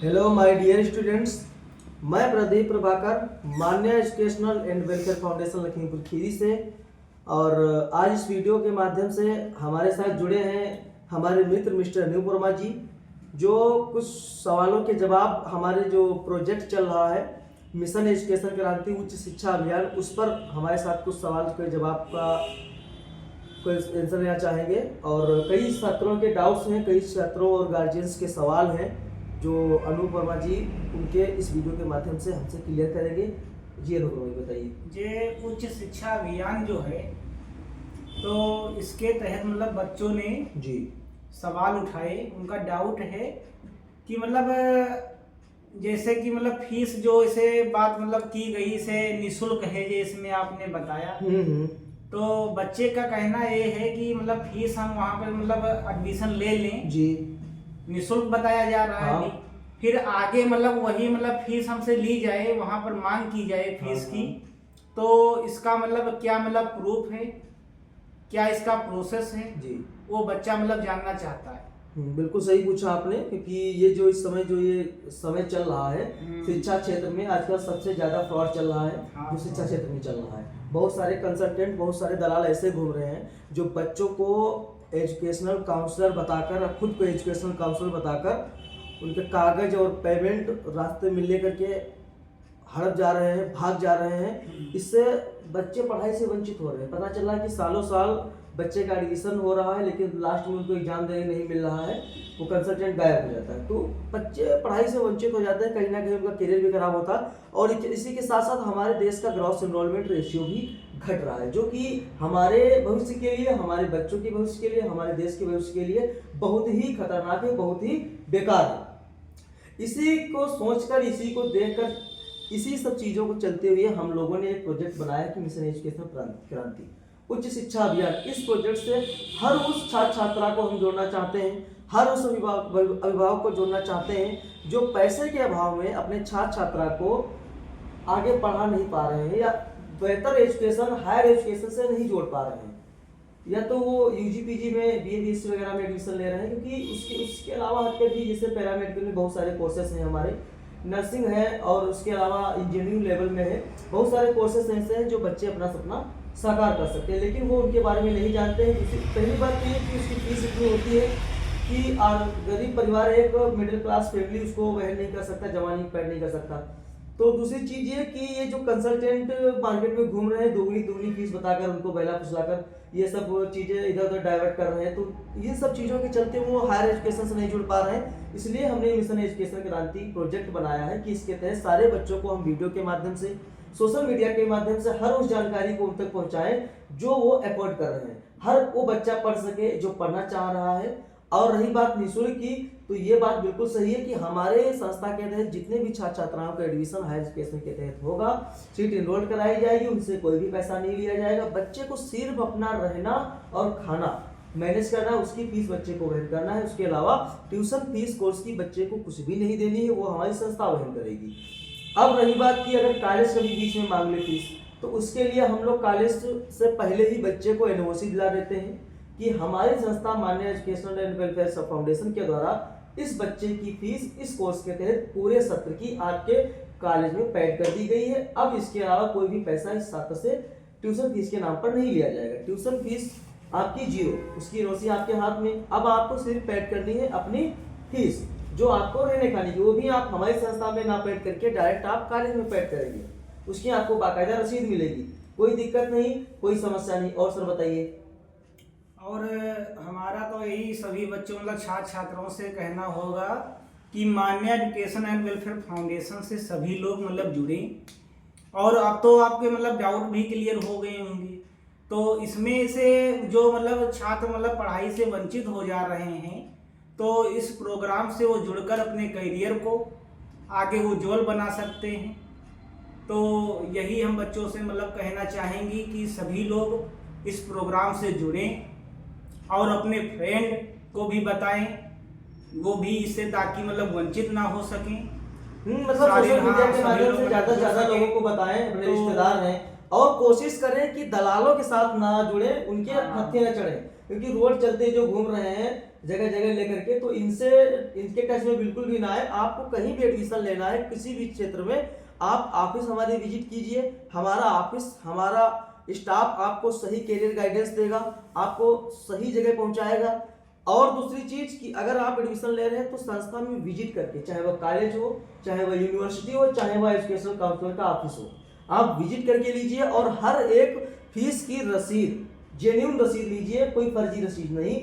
Hello my dear students, मैं Pradeep Prabhakar Manya educational and welfare foundation Lakhimpur Kheri से। और आज इस वीडियो के माध्यम से हमारे साथ जुड़े हैं हमारे मित्र मिस्टर अनूप वर्मा जी, जो कुछ सवालों के जवाब हमारे जो प्रोजेक्ट चल रहा है मिशन एजुकेशन क्रांति उच्च शिक्षा अभियान, उस पर हमारे साथ कुछ सवाल के जवाब का कोई आंसर देना चाहेंगे। और कई छात्रों के डाउट्स हैं, कई छात्रों और गार्जियंस के सवाल हैं जो अनूप वर्मा जी उनके इस वीडियो के माध्यम से हमसे क्लियर करेंगे। जी अनूप वर्मा जी बताइए। ये उच्च शिक्षा अभियान जो है, तो इसके तहत मतलब बच्चों ने जी सवाल उठाए। उनका डाउट है कि मतलब जैसे कि मतलब फीस जो इसे बात मतलब की गई, इसे निःशुल्क है जे इसमें आपने बताया। तो बच्चे का कहना ये है कि मतलब फीस हम वहाँ पर मतलब एडमिशन ले लें जी, निःशुल्क बताया जा रहा है हाँ। अभी। फिर आगे मतलब वही मतलब फीस हमसे ली जाए, वहां पर मांग की जाए फीस हाँ, की। तो इसका मतलब क्या मतलब प्रूफ है, क्या इसका प्रोसेस है, जी वो बच्चा मतलब जानना चाहता है। बिल्कुल सही पूछा आपने, क्योंकि ये जो इस समय जो ये समय चल रहा है शिक्षा क्षेत्र में आजकल सबसे ज्यादा फ्रॉड चल रहा है। हाँ, जो शिक्षा क्षेत्र में चल रहा है, बहुत सारे कंसल्टेंट, बहुत सारे दलाल ऐसे घूम रहे हैं जो बच्चों को एजुकेशनल काउंसलर बताकर, खुद को एजुकेशनल काउंसलर बताकर उनके कागज और पेमेंट रास्ते में ले करके हड़प जा रहे हैं, भाग जा रहे हैं। इससे बच्चे पढ़ाई से वंचित हो रहे हैं। पता चल रहा है कि सालों साल बच्चे का एडमिशन हो रहा है, लेकिन लास्ट में उनको एग्जाम देने नहीं मिल रहा है, वो कंसल्टेंट गायब हो जाता है। तो बच्चे पढ़ाई से वंचित हो जाते हैं, कहीं ना कहीं उनका करियर भी खराब होता है। और इसी के साथ साथ हमारे देश का ग्रॉस एनरोलमेंट रेशियो भी घट रहा है, जो कि हमारे भविष्य के लिए, हमारे बच्चों के भविष्य के लिए, हमारे देश के भविष्य के लिए बहुत ही खतरनाक है, बहुत ही बेकार है। इसी को सोचकर, इसी को देखकर, इसी सब चीज़ों को चलते हुए हम लोगों ने एक प्रोजेक्ट बनाया कि मिशन एजुकेशन क्रांति उच्च शिक्षा अभियान। इस प्रोजेक्ट से हर उस छात्र छात्रा को हम जोड़ना चाहते हैं, हर उस अभिभावक को जोड़ना चाहते हैं जो पैसे के अभाव में अपने छात्र छात्रा को आगे पढ़ा नहीं पा रहे हैं, या बेहतर एजुकेशन, हायर एजुकेशन से नहीं जोड़ पा रहे हैं, या तो वो यूजी पीजी में, बीए बीएससी वगैरह में एडमिशन ले रहे हैं। क्योंकि उसके अलावा हटकर भी जैसे पैरामेडिकल में बहुत सारे कोर्सेस हैं, हमारे नर्सिंग है, और उसके अलावा इंजीनियरिंग लेवल में है, बहुत सारे कोर्सेस ऐसे हैं जो बच्चे अपना सपना साकार कर सकते हैं, लेकिन वो उनके बारे में नहीं जानते हैं। पहली बात तो ये कि उसकी फीस इतनी होती है कि गरीब परिवार, एक मिडिल क्लास फैमिली उसको वहन नहीं कर सकता, जवानी पैड नहीं कर सकता। तो दूसरी चीज ये कि ये जो कंसल्टेंट मार्केट में घूम रहे हैं, दोगुनी फीस बताकर, उनको बहला फुसलाकर ये सब चीजें इधर उधर डाइवर्ट कर रहे हैं, तो ये सब चीजों के चलते वो हायर एजुकेशन से नहीं जुड़ पा रहे हैं। इसलिए हमने मिशन एजुकेशन क्रांति प्रोजेक्ट बनाया है कि इसके तहत सारे बच्चों को हम वीडियो के माध्यम से, सोशल मीडिया के माध्यम से हर उस जानकारी को उन तक पहुंचाएं जो वो अफोर्ड कर रहे हैं, हर वो बच्चा पढ़ सके जो पढ़ना चाह रहा है। और रही बात निःशुल्क की, तो ये बात बिल्कुल सही है कि हमारे संस्था के तहत जितने भी छात्र छात्राओं का एडमिशन हायर एजुकेशन के तहत होगा, सीट इनरोल कराई जाएगी, उनसे कोई भी पैसा नहीं लिया जाएगा। बच्चे को सिर्फ अपना रहना और खाना मैनेज करना, उसकी फीस बच्चे को वहन करना है। उसके अलावा ट्यूशन फीस कोर्स की बच्चे को कुछ भी नहीं देनी है, वो हमारी संस्था वहन करेगी। अब रही बात की अगर कॉलेज कभी बीच में मांग ले फीस, तो उसके लिए हम लोग कॉलेज से पहले ही बच्चे को एनओसी दिला देते हैं कि हमारी संस्था मान्या एजुकेशनल एंड वेलफेयर फाउंडेशन के द्वारा इस बच्चे की फीस इस कोर्स के तहत पूरे सत्र की आपके कॉलेज में पेड कर दी गई है। अब इसके अलावा कोई भी पैसा इस छात्र से ट्यूशन फीस के नाम पर नहीं लिया जाएगा। ट्यूशन फीस आपकी जीरो, उसकी एनओसी आपके हाथ में। अब आपको सिर्फ पेड करनी है अपनी फीस, जो आपको रहने खाने की, वो भी आप हमारी संस्था में ना पेड करके डायरेक्ट आप कॉलेज में पेड करेंगे, उसकी आपको बाकायदा रसीद मिलेगी। कोई दिक्कत नहीं, कोई समस्या नहीं। और सर बताइए। और हमारा तो यही सभी बच्चों मतलब छात्र छात्राओं से कहना होगा कि मान्या एजुकेशन एंड वेलफेयर फाउंडेशन से सभी लोग मतलब जुड़े। और अब तो आपके मतलब डाउट भी क्लियर हो गए होंगे। तो इसमें से जो मतलब छात्र मतलब पढ़ाई से वंचित हो जा रहे हैं, तो इस प्रोग्राम से वो जुड़कर अपने करियर को आगे उज्ज्वल बना सकते हैं। तो यही हम बच्चों से मतलब कहना चाहेंगे कि सभी लोग इस प्रोग्राम से जुड़ें और अपने फ्रेंड को भी बताएं, वो भी इससे, ताकि मतलब वंचित ना हो सकें। मतलब सोशल मीडिया के माध्यम से ज्यादा से ज्यादा लोगों को बताएं, अपने रिश्तेदार हैं, और कोशिश करें कि दलालों के साथ ना जुड़े, उनके हत्थे न चढ़े। क्योंकि रोड चलते जो घूम रहे हैं जगह जगह लेकर के, तो इनके टच में बिल्कुल भी ना है। आपको कहीं भी एडमिशन लेना है किसी भी क्षेत्र में, आप ऑफिस हमारे विजिट कीजिए। हमारा ऑफिस, हमारा स्टाफ आपको सही कैरियर गाइडेंस देगा, आपको सही जगह पहुंचाएगा। और दूसरी चीज कि अगर आप एडमिशन ले रहे हैं तो संस्था में विजिट करके, चाहे वह कॉलेज हो, चाहे वह यूनिवर्सिटी हो, चाहे वह एजुकेशनल काउंसलर का ऑफिस हो, आप विजिट करके लीजिए। और हर एक फीस की रसीद, जेन्युइन रसीद लीजिए, कोई फर्जी रसीद नहीं।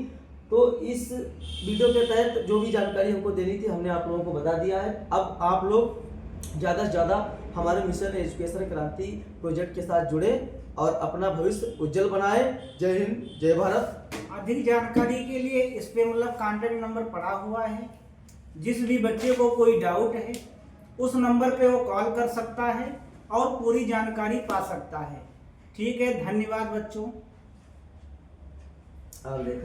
तो इस वीडियो के तहत जो भी जानकारी हमको देनी थी हमने आप लोगों को बता दिया है। अब आप लोग ज़्यादा से ज़्यादा हमारे मिशन एजुकेशन क्रांति प्रोजेक्ट के साथ जुड़े और अपना भविष्य उज्जवल बनाए। जय हिंद, जय भारत। अधिक जानकारी के लिए इस पे कॉन्टैक्ट नंबर पड़ा हुआ है। जिस भी बच्चे को कोई डाउट है उस नंबर पे वो कॉल कर सकता है और पूरी जानकारी पा सकता है। ठीक है, धन्यवाद बच्चों। आप देखें।